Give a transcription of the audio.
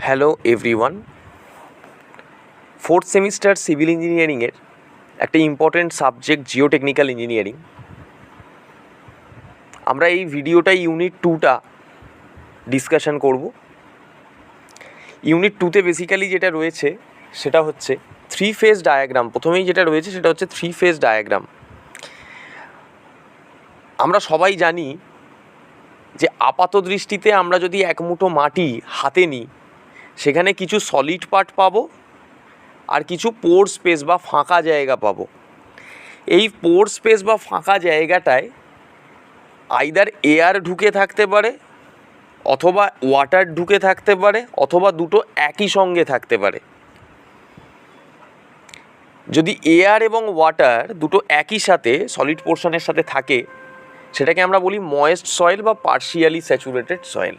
Hello everyone, fourth semester civil ইঞ্জিনিয়ারিংয়ের একটা important subject geotechnical engineering. আমরা এই ভিডিওটা ইউনিট 2টা ডিসকাশন করব। ইউনিট 2তে বেসিক্যালি যেটা রয়েছে সেটা হচ্ছে 3 ফেজ ডায়াগ্রাম। প্রথমেই যেটা রয়েছে সেটা হচ্ছে 3 ফেজ ডায়াগ্রাম। আমরা সবাই জানি যে আপাত দৃষ্টিতে আমরা যদি এক মুঠো মাটি হাতে নিই, সেখানে কিছু সলিড পার্ট পাবো আর কিছু পোর স্পেস বা ফাঁকা জায়গা পাবো। এই পোর স্পেস বা ফাঁকা জায়গাটায় আইদার এয়ার ঢুকে থাকতে পারে, অথবা ওয়াটার ঢুকে থাকতে পারে, অথবা দুটো একই সঙ্গে থাকতে পারে। যদি এয়ার এবং ওয়াটার দুটো একই সাথে সলিড পোর্শনের সাথে থাকে, সেটাকে আমরা বলি ময়েস্ট সয়েল বা পার্শিয়ালি স্যাচুরেটেড সয়েল।